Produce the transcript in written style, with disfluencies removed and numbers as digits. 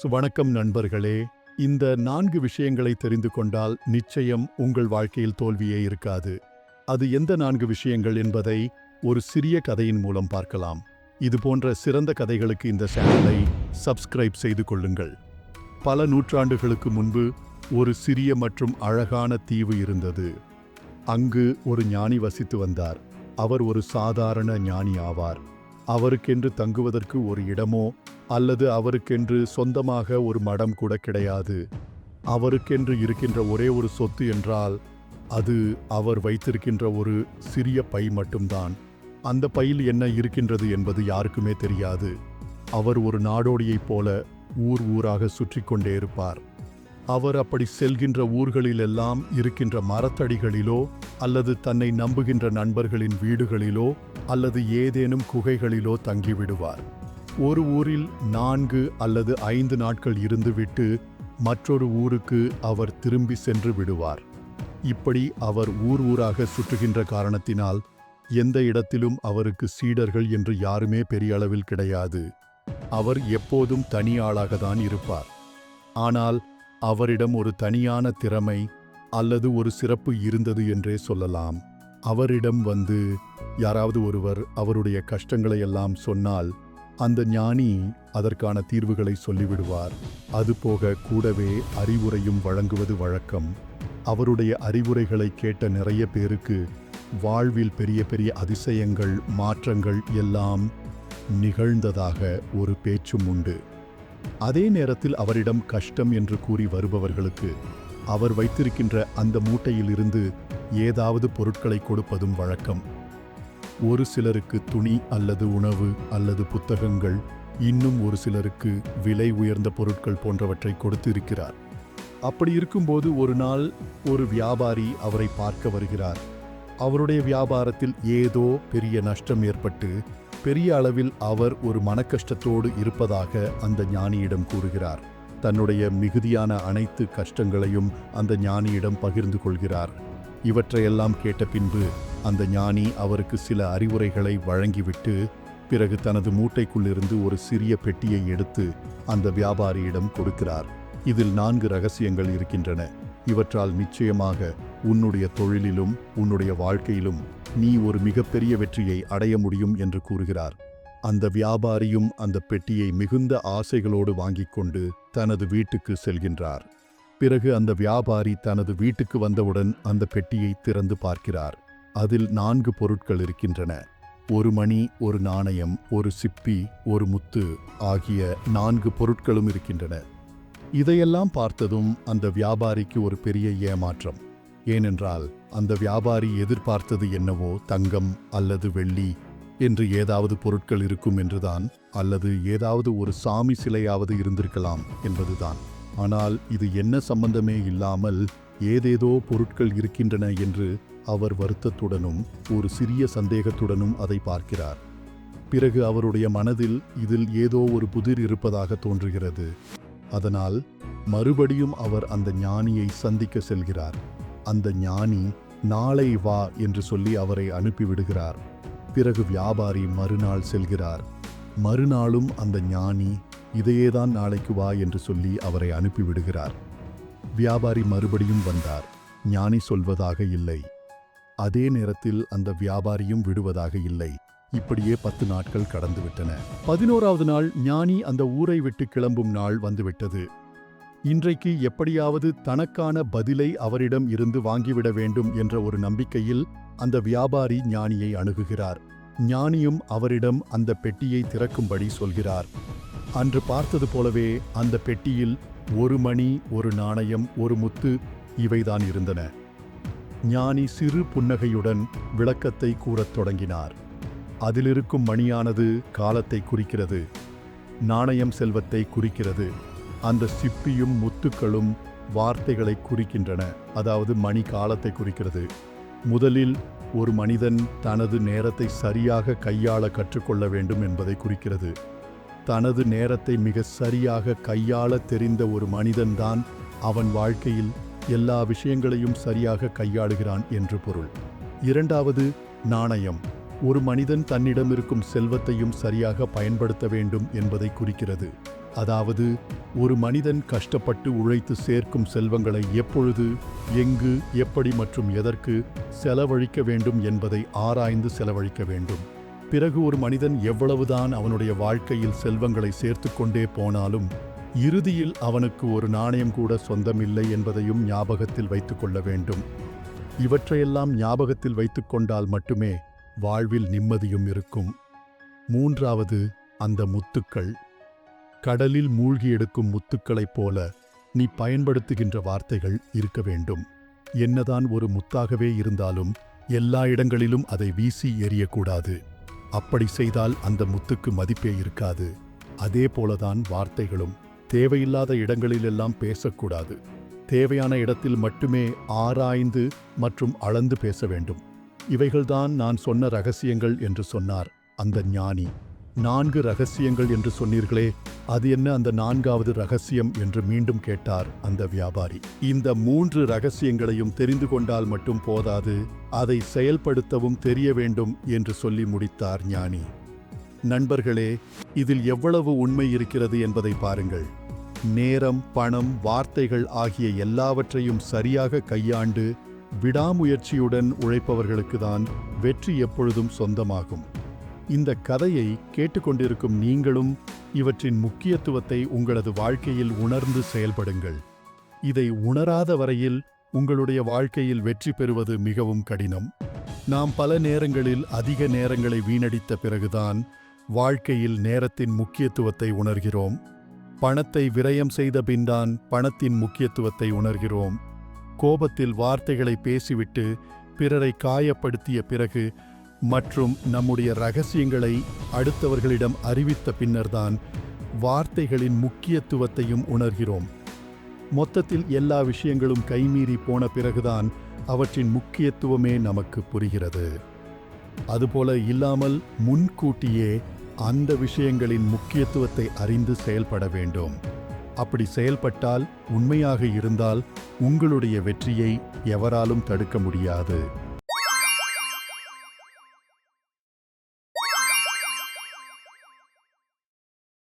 வணக்கம் நண்பர்களே. இந்த 4 விஷயங்களை தெரிந்து கொண்டால் நிச்சயம் உங்கள் வாழ்க்கையில் தோல்வியே இருக்காது. அது எந்த 4 விஷயங்கள் என்பதை ஒரு சிறிய கதையின் மூலம் பார்க்கலாம். இது போன்ற சிறந்த கதைகளுக்கு இந்த சேனலை சப்ஸ்கிரைப் செய்து கொள்ளுங்கள். பல நூற்றாண்டுகளுக்கு முன்பு ஒரு சிறிய மற்றும் அழகான தீவு இருந்தது. அங்கு ஒரு ஞானி வசித்து வந்தார். அவர் ஒரு சாதாரண ஞானி ஆவார். அவருக்கென்று தங்குவதற்கு ஒரு இடமோ அல்லது அவருக்கென்று சொந்தமாக ஒரு மடம் கூட கிடையாது. அவருக்கென்று இருக்கின்ற ஒரே ஒரு சொத்து என்றால் அது அவர் வைத்திருக்கின்ற ஒரு சிறிய பை மட்டும்தான். அந்த பையில் என்ன இருக்கின்றது என்பது யாருக்குமே தெரியாது. அவர் ஒரு நாடோடியைப் போல ஊர் ஊராக சுற்றி கொண்டே இருப்பார். அவர் அப்படி செல்கின்ற ஊர்களிலெல்லாம் இருக்கின்ற மரத்தடிகளிலோ அல்லது தன்னை நம்புகின்ற நண்பர்களின் வீடுகளிலோ அல்லது ஏதேனும் குகைகளிலோ தங்கிவிடுவார். ஒரு ஊரில் 4 அல்லது 5 நாட்கள் இருந்துவிட்டு மற்றொரு ஊருக்கு அவர் திரும்பி சென்று விடுவார். இப்படி அவர் ஊர் ஊராக சுற்றுகின்ற காரணத்தினால் எந்த இடத்திலும் அவருக்கு சீடர்கள் என்று யாருமே பெரிய அளவில் கிடையாது. அவர் எப்போதும் தனி ஆளாகத்தான் இருப்பார். ஆனால் அவரிடம் ஒரு தனியான திறமை அல்லது ஒரு சிறப்பு இருந்தது என்றே சொல்லலாம். அவரிடம் வந்து யாராவது ஒருவர் அவருடைய கஷ்டங்களை எல்லாம் சொன்னால் அந்த ஞானி அதற்கான தீர்வுகளை சொல்லிவிடுவார். அதுபோக கூடவே அறிவுரையும் வழங்குவது வழக்கம். அவருடைய அறிவுரைகளை கேட்ட நிறைய பேருக்கு வாழ்வில் பெரிய பெரிய அதிசயங்கள் மாற்றங்கள் எல்லாம் நிகழ்ந்ததாக ஒரு பேச்சும் உண்டு. அதே நேரத்தில் அவரிடம் கஷ்டம் என்று கூறி வருபவர்களுக்கு அவர் வைத்திருக்கின்ற அந்த மூட்டையிலிருந்து ஏதாவது பொருட்களை கொடுப்பதும் வழக்கம். ஒரு சிலருக்கு துணி அல்லது உணவு அல்லது புத்தகங்கள், இன்னும் ஒரு சிலருக்கு விலை உயர்ந்த பொருட்கள் போன்றவற்றை கொடுத்து இருக்கிறார். அப்படி இருக்கும்போது ஒரு நாள் ஒரு வியாபாரி அவரை பார்க்க வருகிறார். அவருடைய வியாபாரத்தில் ஏதோ பெரிய நஷ்டம் ஏற்பட்டு பெரிய அளவில் அவர் ஒரு மனக்கஷ்டத்தோடு இருப்பதாக அந்த ஞானியிடம் கூறுகிறார். தன்னுடைய மிகுதியான அனைத்து கஷ்டங்களையும் அந்த ஞானியிடம் பகிர்ந்து கொள்கிறார். இவற்றையெல்லாம் கேட்ட பின்பு அந்த ஞானி அவருக்கு சில அறிவுரைகளை வழங்கிவிட்டு பிறகு தனது மூட்டைக்குள்ளிருந்து ஒரு சிறிய பெட்டியை எடுத்து அந்த வியாபாரியிடம் கொடுக்கிறார். இதில் 4 ரகசியங்கள் இருக்கின்றன. இவற்றால் நிச்சயமாக உன்னுடைய தொழிலிலும் உன்னுடைய வாழ்க்கையிலும் நீ ஒரு மிகப்பெரிய வெற்றியை அடைய முடியும் என்று கூறுகிறார். அந்த வியாபாரியும் அந்த பெட்டியை மிகுந்த ஆசைகளோடு வாங்கிக் கொண்டு தனது வீட்டுக்கு செல்கின்றார். பிறகு அந்த வியாபாரி தனது வீட்டுக்கு வந்தவுடன் அந்த பெட்டியை திறந்து பார்க்கிறார். அதில் 4 பொருட்கள் இருக்கின்றன. ஒரு மணி, ஒரு நாணயம், ஒரு சிப்பி, ஒரு முத்து ஆகிய 4 பொருட்களும் இருக்கின்றன. இதையெல்லாம் பார்த்ததும் அந்த வியாபாரிக்கு ஒரு பெரிய ஏமாற்றம். ஏனென்றால் அந்த வியாபாரி எதிர்பார்த்தது என்னவோ தங்கம் அல்லது வெள்ளி என்று ஏதாவது பொருட்கள் இருக்கும் என்றுதான், அல்லது ஏதாவது ஒரு சாமி சிலையாவது இருந்திருக்கலாம் என்பதுதான். ஆனால் இது என்ன சம்பந்தமே இல்லாமல் ஏதேதோ பொருட்கள் இருக்கின்றன என்று அவர் வருத்தத்துடனும் ஒரு சிறிய சந்தேகத்துடனும் அதை பார்க்கிறார். பிறகு அவருடைய மனதில் இதில் ஏதோ ஒரு புதிர் இருப்பதாக தோன்றுகிறது. அதனால் மறுபடியும் அவர் அந்த ஞானியை சந்திக்க செல்கிறார். அந்த ஞானி நாளை வா என்று சொல்லி அவரை அனுப்பிவிடுகிறார். பிறகு வியாபாரி மறுநாள் செல்கிறார். மறுநாளும் அந்த ஞானி இதையேதான் நாளைக்கு வா என்று சொல்லி அவரை அனுப்பிவிடுகிறார். வியாபாரி மறுபடியும் வந்தார். ஞானி சொல்வதாக இல்லை. அதே நேரத்தில் அந்த வியாபாரியும் விடுவதாக இல்லை. இப்படியே 10 நாட்கள் கடந்துவிட்டன. 11வது நாள் ஞானி அந்த ஊரை விட்டு கிளம்பும் நாள் வந்துவிட்டது. இன்றைக்கு எப்படியாவது தனக்கான பதிலை அவரிடம் இருந்து வாங்கிவிட வேண்டும் என்ற ஒரு நம்பிக்கையில் அந்த வியாபாரி ஞானியை அணுகுகிறார். ஞானியும் அவரிடம் அந்த பெட்டியை திறக்கும்படி சொல்கிறார். அன்று பார்த்தது போலவே அந்த பெட்டியில் ஒரு மணி, ஒரு நாணயம், ஒரு முத்து இவைதான் இருந்தன. ஞானி சிறு புன்னகையுடன் விளக்கத்தை கூறத் தொடங்கினார். அதிலிருக்கும் மணியானது காலத்தை குறிக்கிறது. நாணயம் செல்வத்தை குறிக்கிறது. அந்த சிப்பியும் முத்துக்களும் வார்த்தைகளை குறிக்கின்றன. அதாவது மணி காலத்தை குறிக்கிறது. முதலில் ஒரு மனிதன் தனது நேரத்தை சரியாக கையாள கற்றுக்கொள்ள வேண்டும் என்பதை குறிக்கிறது. தனது நேரத்தை மிக சரியாக கையாள தெரிந்த ஒரு மனிதன்தான் அவன் வாழ்க்கையில் எல்லா விஷயங்களையும் சரியாக கையாளுகிறான் என்று பொருள். 2வது நாணயம் ஒரு மனிதன் தன்னிடம் இருக்கும் செல்வத்தையும் சரியாக பயன்படுத்த வேண்டும் என்பதை குறிக்கிறது. அதாவது ஒரு மனிதன் கஷ்டப்பட்டு உழைத்து சேர்க்கும் செல்வங்களை எப்பொழுது, எங்கு, எப்படி மற்றும் எதற்கு செலவழிக்க வேண்டும் என்பதை ஆராய்ந்து செலவழிக்க வேண்டும். பிறகு ஒரு மனிதன் எவ்வளவுதான் அவனுடைய வாழ்க்கையில் செல்வங்களை சேர்த்து கொண்டே போனாலும் இறுதியில் அவனுக்கு ஒரு நாணயம் கூட சொந்தமில்லை என்பதையும் ஞாபகத்தில் வைத்துக்கொள்ள வேண்டும். இவற்றையெல்லாம் ஞாபகத்தில் வைத்துக்கொண்டால் மட்டுமே வாழ்வில் நிம்மதியும் இருக்கும். மூன்றாவது, அந்த முத்துக்கள். கடலில் மூழ்கி எடுக்கும் முத்துக்களைப் போல நீ பயன்படுத்துகின்ற வார்த்தைகள் இருக்க வேண்டும். என்னதான் ஒரு முத்தாகவே இருந்தாலும் எல்லா இடங்களிலும் அதை வீசி எறியக்கூடாது. அப்படி செய்தால் அந்த முத்துக்கு மதிப்பே இருக்காது. அதே போலதான் வார்த்தைகளும். தேவையில்லாத இடங்களிலெல்லாம் பேசக்கூடாது. தேவையான இடத்தில் மட்டுமே ஆராய்ந்து மற்றும் அளந்து பேச வேண்டும். இவைகள்தான் நான் சொன்ன ரகசியங்கள் என்று சொன்னார் அந்த ஞானி. 4 ரகசியங்கள் என்று சொன்னீர்களே, அது என்ன அந்த 4வது ரகசியம் என்று மீண்டும் கேட்டார் அந்த வியாபாரி. இந்த 3 ரகசியங்களையும் தெரிந்து கொண்டால் மட்டும் போதாது, அதை செயல்படுத்தவும் தெரிய வேண்டும் என்று சொல்லி முடித்தார் ஞானி. நண்பர்களே, இதில் எவ்வளவு உண்மை இருக்கிறது என்பதை பாருங்கள். நேரம், பணம், வார்த்தைகள் ஆகிய எல்லாவற்றையும் சரியாக கையாண்டு விடாமுயற்சியுடன் உழைப்பவர்களுக்குதான் வெற்றி எப்பொழுதும் சொந்தமாகும். இந்த கதையை கேட்டுக்கொண்டிருக்கும் நீங்களும் இவற்றின் முக்கியத்துவத்தை உங்களது வாழ்க்கையில் உணர்ந்து செயல்படுங்கள். இதை உணராத வரையில் உங்களுடைய வாழ்க்கையில் வெற்றி பெறுவது மிகவும் கடினம். நாம் பல நேரங்களில் அதிக நேரங்களை வீணடித்த பிறகுதான் வாழ்க்கையில் நேரத்தின் முக்கியத்துவத்தை உணர்கிறோம். பணத்தை விரயம் செய்த பின்தான் பணத்தின் முக்கியத்துவத்தை உணர்கிறோம். கோபத்தில் வார்த்தைகளை பேசிவிட்டு பிறரை காயப்படுத்திய பிறகு மற்றும் நம்முடைய ரகசியங்களை அடுத்தவர்களிடம் அறிவித்த பின்னர்தான் வார்த்தைகளின் முக்கியத்துவத்தையும் உணர்கிறோம். மொத்தத்தில் எல்லா விஷயங்களும் கைமீறி போன பிறகுதான் அவற்றின் முக்கியத்துவமே நமக்கு புரிகிறது. அதுபோல இல்லாமல் முன்கூட்டியே அந்த விஷயங்களின் முக்கியத்துவத்தை அறிந்து செயல்பட வேண்டும். அப்படி செயல்பட்டால், உண்மையாக இருந்தால், உங்களுடைய வெற்றியை எவராலும் தடுக்க முடியாது.